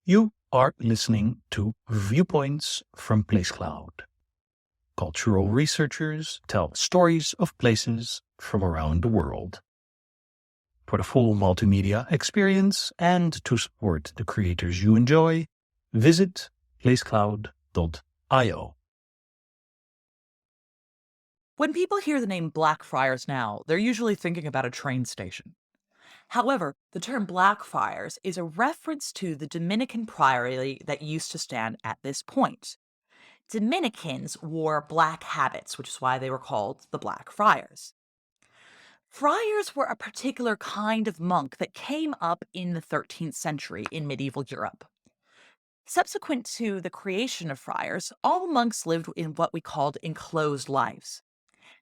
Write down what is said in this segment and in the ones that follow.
You are listening to Viewpoints from Place Cloud. Cultural researchers tell stories of places from around the world. For the full multimedia experience and to support the creators you enjoy, visit placecloud.io. When people hear the name Blackfriars now, they're usually thinking about a train station. However, the term Blackfriars is a reference to the Dominican priory that used to stand at this point. Dominicans wore black habits, which is why they were called the Black Friars. Friars were a particular kind of monk that came up in the 13th century in medieval Europe. Subsequent to the creation of friars, all monks lived in what we called enclosed lives.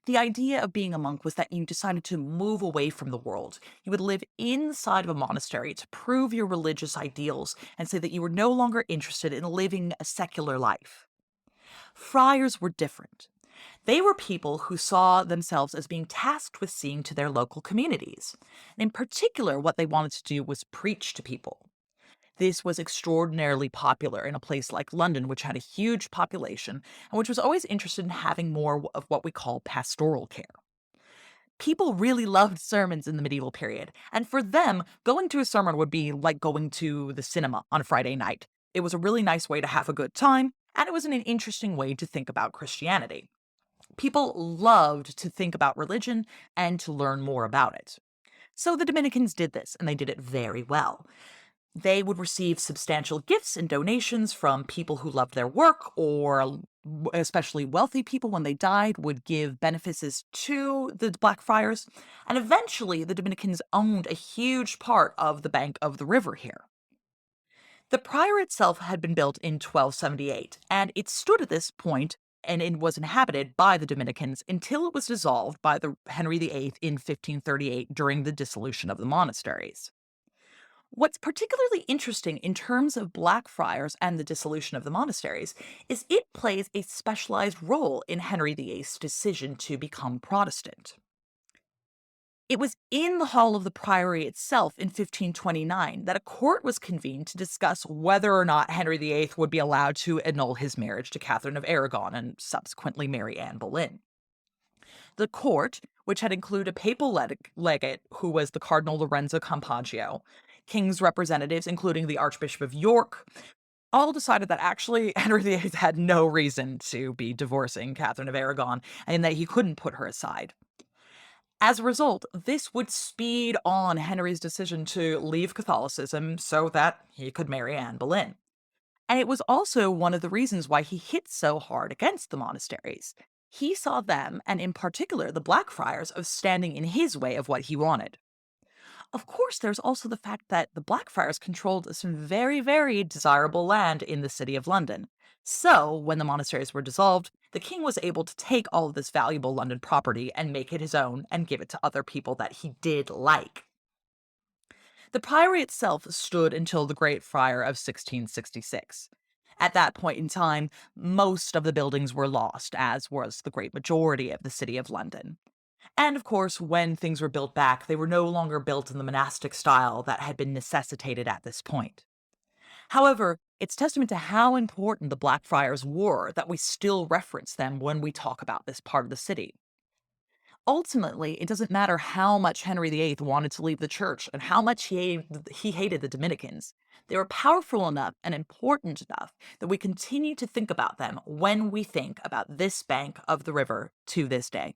The idea of being a monk was that you decided to move away from the world. You would live inside of a monastery to prove your religious ideals and say that you were no longer interested in living a secular life. Friars were different. They were people who saw themselves as being tasked with seeing to their local communities. And in particular, what they wanted to do was preach to people. This was extraordinarily popular in a place like London, which had a huge population and which was always interested in having more of what we call pastoral care. People really loved sermons in the medieval period, and for them, going to a sermon would be like going to the cinema on a Friday night. It was a really nice way to have a good time, and it was an interesting way to think about Christianity. People loved to think about religion and to learn more about it. So the Dominicans did this, and they did it very well. They would receive substantial gifts and donations from people who loved their work, or especially wealthy people when they died would give benefices to the Blackfriars. And eventually, the Dominicans owned a huge part of the bank of the river here. The prior itself had been built in 1278, and it stood at this point and it was inhabited by the Dominicans until it was dissolved by the Henry VIII in 1538 during the dissolution of the monasteries. What's particularly interesting in terms of Blackfriars and the dissolution of the monasteries is it plays a specialized role in Henry VIII's decision to become Protestant. It was in the hall of the priory itself in 1529 that a court was convened to discuss whether or not Henry VIII would be allowed to annul his marriage to Catherine of Aragon and subsequently marry Anne Boleyn. The court, which had included a papal legate who was the Cardinal Lorenzo Campeggio, king's representatives, including the Archbishop of York, all decided that actually Henry VIII had no reason to be divorcing Catherine of Aragon and that he couldn't put her aside. As a result, this would speed on Henry's decision to leave Catholicism so that he could marry Anne Boleyn. And it was also one of the reasons why he hit so hard against the monasteries. He saw them, and in particular the Blackfriars, as standing in his way of what he wanted. Of course, there's also the fact that the Blackfriars controlled some very, very desirable land in the city of London. So, when the monasteries were dissolved, the king was able to take all of this valuable London property and make it his own and give it to other people that he did like. The priory itself stood until the Great Fire of 1666. At that point in time, most of the buildings were lost, as was the great majority of the city of London. And of course, when things were built back, they were no longer built in the monastic style that had been necessitated at this point. However, it's testament to how important the Blackfriars were that we still reference them when we talk about this part of the city. Ultimately, it doesn't matter how much Henry VIII wanted to leave the church and how much he hated the Dominicans. They were powerful enough and important enough that we continue to think about them when we think about this bank of the river to this day.